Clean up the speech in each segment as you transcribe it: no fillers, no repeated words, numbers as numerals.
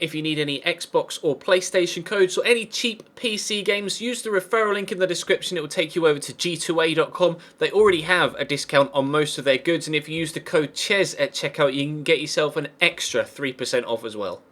If you need any Xbox or PlayStation codes or any cheap PC games, use the referral link in the description. It will take you over to g2a.com. They already have a discount on most of their goods, and if you use the code CHES at checkout, you can get yourself an extra 3% off as well.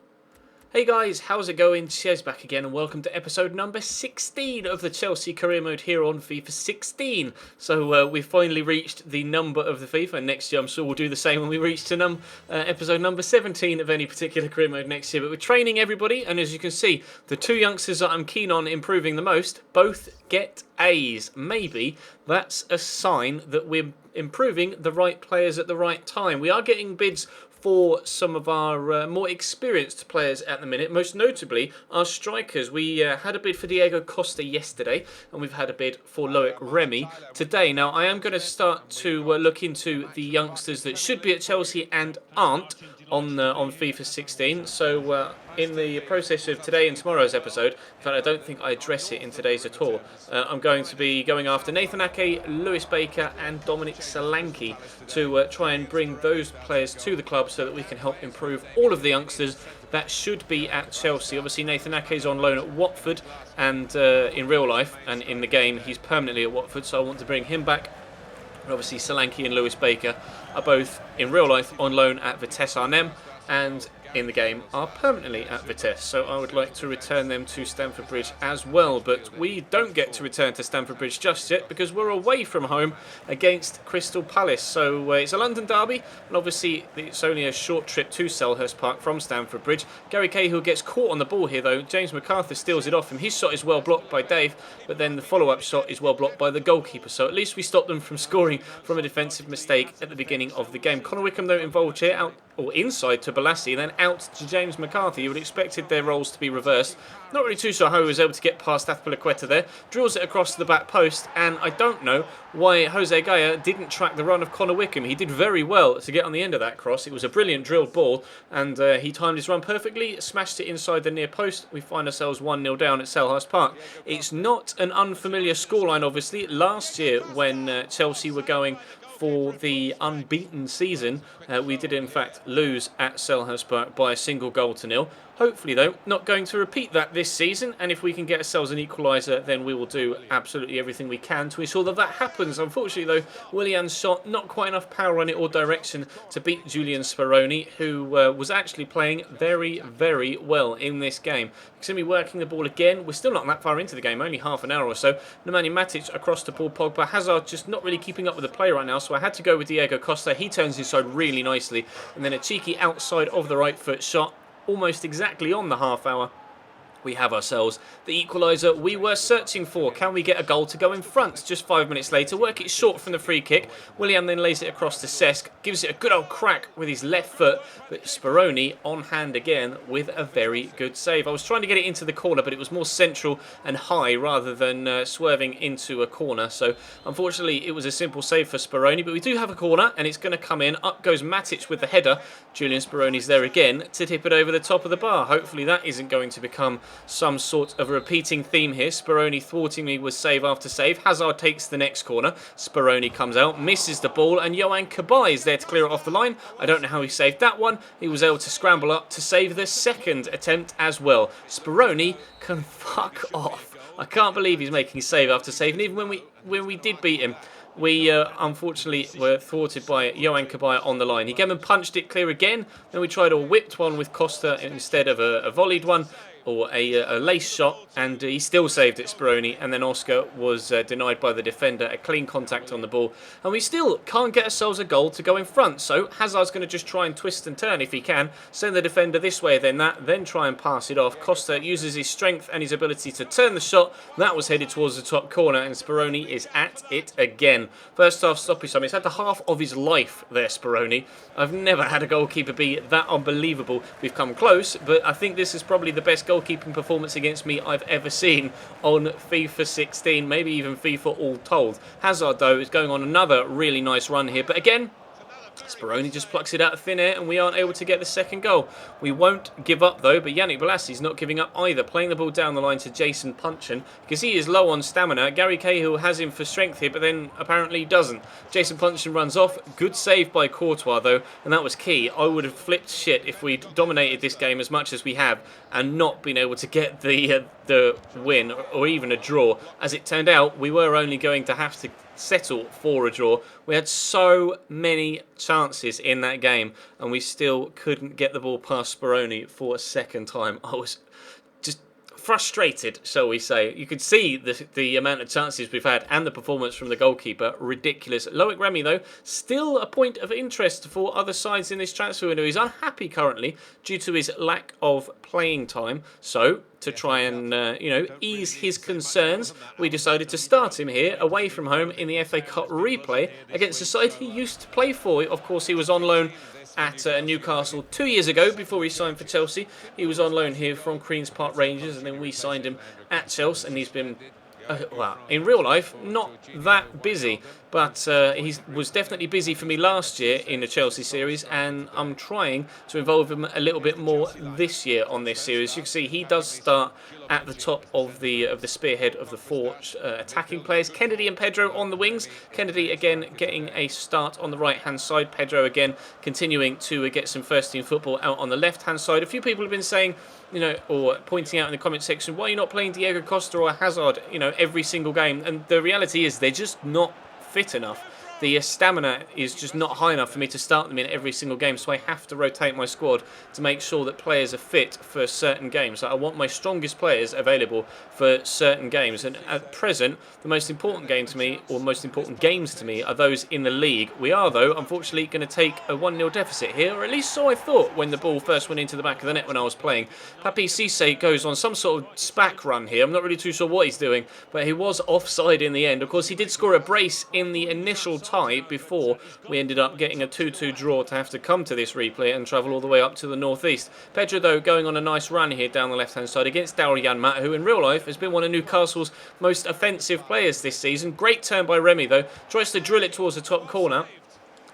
Hey guys, how's it going? Chez back again and welcome to episode number 16 of the Chelsea career mode here on FIFA 16. So we've finally reached the number of the FIFA, and next year I'm sure we'll do the same when we reach to episode number 17 of any particular career mode next year. But we're training everybody, and as you can see, the two youngsters that I'm keen on improving the most both get A's. Maybe that's a sign that we're improving the right players at the right time. We are getting bids for some of our more experienced players at the minute, most notably our strikers. We had a bid for Diego Costa yesterday, and we've had a bid for Loic Remy today. Now, I am going to start to look into the youngsters that should be at Chelsea and aren't on FIFA 16. So in the process of today and tomorrow's episode, in fact I don't think I address it in today's at all, I'm going to be going after Nathan Ake, Lewis Baker and Dominic Solanke to try and bring those players to the club so that we can help improve all of the youngsters that should be at Chelsea. Obviously Nathan Ake is on loan at Watford, and in real life and in the game he's permanently at Watford, so I want to bring him back. And obviously Solanke and Lewis Baker are both in real life on loan at Vitesse Arnhem, and in the game are permanently at Vitesse, so I would like to return them to Stamford Bridge as well. But we don't get to return to Stamford Bridge just yet because we're away from home against Crystal Palace. So it's a London derby, and obviously it's only a short trip to Selhurst Park from Stamford Bridge. Gary Cahill gets caught on the ball here though. James McArthur steals it off him. His shot is well blocked by Dave, but then the follow-up shot is well blocked by the goalkeeper, so at least we stopped them from scoring from a defensive mistake at the beginning of the game. Connor Wickham though involved here, out or inside to Balassi, then out to James McCarthy. You would have expected their roles to be reversed. Not really too sure how he was able to get past Athpilicueta there. Drills it across to the back post, and I don't know why Jose Gaya didn't track the run of Connor Wickham. He did very well to get on the end of that cross. It was a brilliant drilled ball, and he timed his run perfectly, smashed it inside the near post. We find ourselves 1-0 down at Selhurst Park. It's not an unfamiliar scoreline, obviously. Last year, when Chelsea were going for the unbeaten season, we did in fact lose at Selhurst Park by a single goal to nil. Hopefully though, not going to repeat that this season, and if we can get ourselves an equaliser, then we will do absolutely everything we can to ensure that that happens. Unfortunately though, Willian's shot, not quite enough power on it or direction to beat Julian Speroni, who was actually playing very, very well in this game. He's going to be working the ball again. We're still not that far into the game, only half an hour or so. Nemanja Matic across to Paul Pogba. Hazard just not really keeping up with the play right now, so I had to go with Diego Costa. He turns inside really nicely, and then a cheeky outside of the right foot shot, almost exactly on the half hour. We have ourselves the equaliser we were searching for. Can we get a goal to go in front? Just 5 minutes later, work it short from the free kick. Willian then lays it across to Cesc, gives it a good old crack with his left foot, but Speroni on hand again with a very good save. I was trying to get it into the corner, but it was more central and high rather than swerving into a corner. So unfortunately, it was a simple save for Speroni, but we do have a corner, and it's going to come in. Up goes Matic with the header. Julian Speroni's there again to tip it over the top of the bar. Hopefully that isn't going to become some sort of a repeating theme here. Speroni thwarting me with save after save. Hazard takes the next corner. Speroni comes out, misses the ball, and Yohan Cabaye is there to clear it off the line. I don't know how he saved that one. He was able to scramble up to save the second attempt as well. Speroni can fuck off. I can't believe he's making save after save, and even when we did beat him, we unfortunately were thwarted by Yohan Cabaye on the line. He came and punched it clear again. Then we tried a whipped one with Costa instead of a volleyed one, or a lace shot, and he still saved it, Speroni, and then Oscar was denied by the defender, a clean contact on the ball, and we still can't get ourselves a goal to go in front. So Hazard's going to just try and twist and turn if he can, send the defender this way, then that, then try and pass it off. Costa uses his strength and his ability to turn the shot. That was headed towards the top corner, and Speroni is at it again. First half stoppage time. It's had the half of his life there, Speroni. I've never had a goalkeeper be that unbelievable. We've come close, but I think this is probably the best goalkeeping performance against me I've ever seen on FIFA 16, maybe even FIFA all told. Hazard though is going on another really nice run here, but again Speroni just plucks it out of thin air and we aren't able to get the second goal. We won't give up though, but Yannick Bolassi's not giving up either, playing the ball down the line to Jason Punchin because he is low on stamina. Gary Cahill has him for strength here, but then apparently doesn't. Jason Punchin runs off. Good save by Courtois though, and that was key. I would have flipped shit if we'd dominated this game as much as we have and not been able to get the win or even a draw. As it turned out, we were only going to have to settle for a draw. We had so many chances in that game and we still couldn't get the ball past Speroni for a second time. I was just frustrated, shall we say. You could see the amount of chances we've had and the performance from the goalkeeper. Ridiculous. Loic Remy, though, still a point of interest for other sides in this transfer window. He's unhappy currently due to his lack of playing time. So, to try and ease his concerns, we decided to start him here away from home in the FA Cup replay against the side he used to play for. Of course, he was on loan at Newcastle 2 years ago before he signed for Chelsea. He was on loan here from Queen's Park Rangers and then we signed him at Chelsea, and he's been well, in real life, not that busy, but he was definitely busy for me last year in the Chelsea series, and I'm trying to involve him a little bit more this year on this series. You can see he does start at the top of the spearhead of the four attacking players. Kennedy and Pedro on the wings. Kennedy again getting a start on the right-hand side. Pedro again continuing to get some first-team football out on the left-hand side. A few people have been saying, or pointing out in the comment section, why are you not playing Diego Costa or Hazard, every single game? And the reality is they're just not fit enough. The stamina is just not high enough for me to start them in every single game, so I have to rotate my squad to make sure that players are fit for certain games. I want my strongest players available for certain games, and at present, the most important game to me, or most important games to me, are those in the league. We are, though, unfortunately going to take a 1-0 deficit here, or at least so I thought when the ball first went into the back of the net when I was playing. Papi Cisse goes on some sort of SPAC run here. I'm not really too sure what he's doing, but he was offside in the end. Of course, he did score a brace in the initial tie before we ended up getting a 2-2 draw to have to come to this replay and travel all the way up to the northeast. Pedro, though, going on a nice run here down the left-hand side against Daryan Matt, who in real life has been one of Newcastle's most offensive players this season. Great turn by Remy, though. Tries to drill it towards the top corner.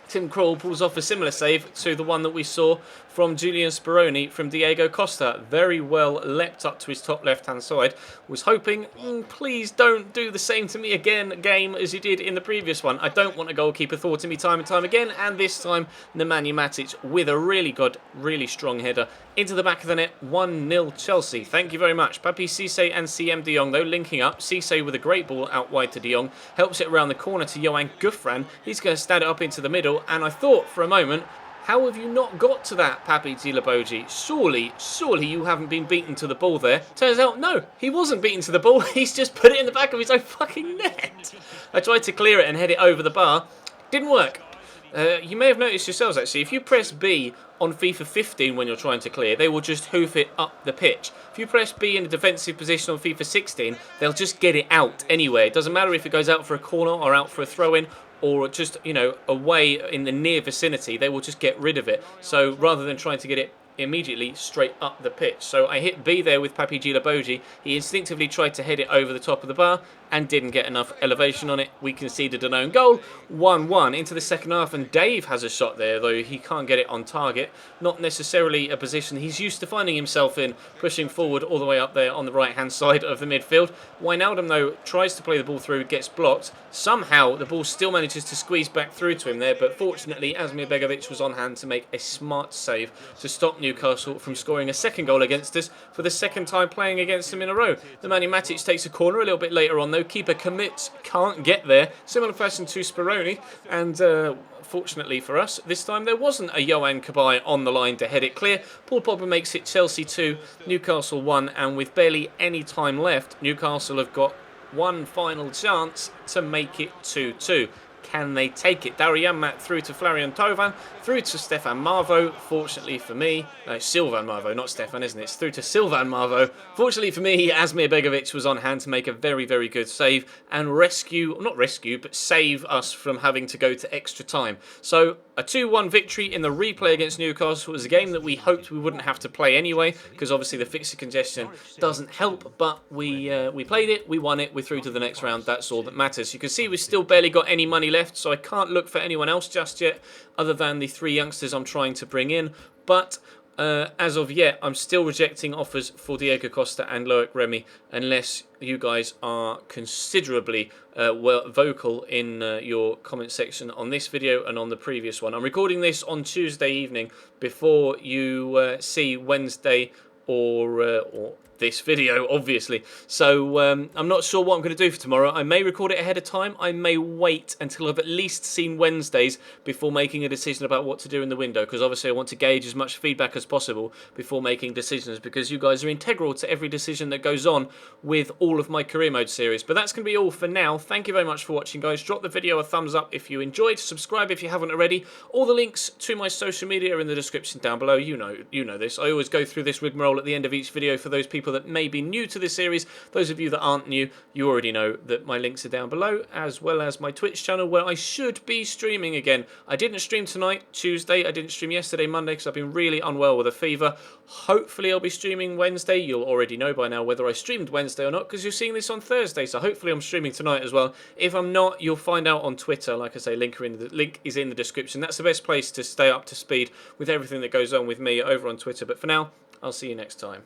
Tim Krul pulls off a similar save to the one that we saw from Julian Speroni from Diego Costa. Very well leapt up to his top left-hand side. Was hoping, please don't do the same to me again, game, as you did in the previous one. I don't want a goalkeeper thwarting me time and time again, and this time Nemanja Matic with a really good, really strong header into the back of the net. 1-0 Chelsea. Thank you very much. Papi Cisse and CM De Jong, though, linking up. Cisse with a great ball out wide to De Jong. Helps it around the corner to Johan Gouffran. He's going to stand it up into the middle, and I thought for a moment, how have you not got to that, Papi Djilabodji? Surely you haven't been beaten to the ball there. Turns out, no, he wasn't beaten to the ball. He's just put it in the back of his own fucking net. I tried to clear it and head it over the bar. Didn't work. You may have noticed yourselves, actually, if you press B on FIFA 15 when you're trying to clear, they will just hoof it up the pitch. If you press B in a defensive position on FIFA 16, they'll just get it out anyway. It doesn't matter if it goes out for a corner or out for a throw-in, or just, away in the near vicinity, they will just get rid of it. So rather than trying to get it immediately straight up the pitch. So I hit B there with Papi Djilabodji. He instinctively tried to head it over the top of the bar and didn't get enough elevation on it. We conceded an own goal, 1-1 into the second half, and Dave has a shot there, though he can't get it on target. Not necessarily a position he's used to finding himself in, pushing forward all the way up there on the right-hand side of the midfield. Wijnaldum, though, tries to play the ball through, gets blocked. Somehow, the ball still manages to squeeze back through to him there, but fortunately, Asmir Begovic was on hand to make a smart save to stop Newcastle from scoring a second goal against us for the second time playing against them in a row. Nemanja Matic takes a corner a little bit later on, though. Keeper commits, can't get there. Similar fashion to Speroni, and fortunately for us, this time there wasn't a Yohan Cabaye on the line to head it clear. Paul Pogba makes it Chelsea 2, Newcastle 1, and with barely any time left, Newcastle have got one final chance to make it 2-2. Can they take it? Daryan Matt through to Florian Thauvin, through to Stefan Marvo. Fortunately for me, no, Sylvain Marvo, not Stefan, isn't it? It's through to Sylvain Marvo. Fortunately for me, Asmir Begovic was on hand to make a very, very good save and save us from having to go to extra time. So a 2-1 victory in the replay against Newcastle. It was a game that we hoped we wouldn't have to play anyway, because obviously the fixture congestion doesn't help, but we played it, we won it, we're through to the next round. That's all that matters. You can see we've still barely got any money left, so I can't look for anyone else just yet, other than the 3 youngsters I'm trying to bring in. But as of yet, I'm still rejecting offers for Diego Costa and Loic Remy unless you guys are considerably vocal in your comment section on this video and on the previous one. I'm recording this on Tuesday evening before you see Wednesday or this video, obviously. So I'm not sure what I'm going to do for tomorrow. I may record it ahead of time. I may wait until I've at least seen Wednesdays before making a decision about what to do in the window, because obviously I want to gauge as much feedback as possible before making decisions, because you guys are integral to every decision that goes on with all of my career mode series. But that's going to be all for now. Thank you very much for watching, guys. Drop the video a thumbs up if you enjoyed. Subscribe if you haven't already. All the links to my social media are in the description down below. You know this. I always go through this rigmarole at the end of each video for those people that may be new to this series. Those of you that aren't new, you already know that my links are down below, as well as my Twitch channel, where I should be streaming again. I didn't stream tonight, Tuesday. I didn't stream yesterday, Monday, because I've been really unwell with a fever. Hopefully I'll be streaming Wednesday. You'll already know by now whether I streamed Wednesday or not, because you're seeing this on Thursday, so hopefully I'm streaming tonight as well. If I'm not, you'll find out on Twitter. Like I say, link is in the description. That's the best place to stay up to speed with everything that goes on with me over on Twitter. But for now, I'll see you next time.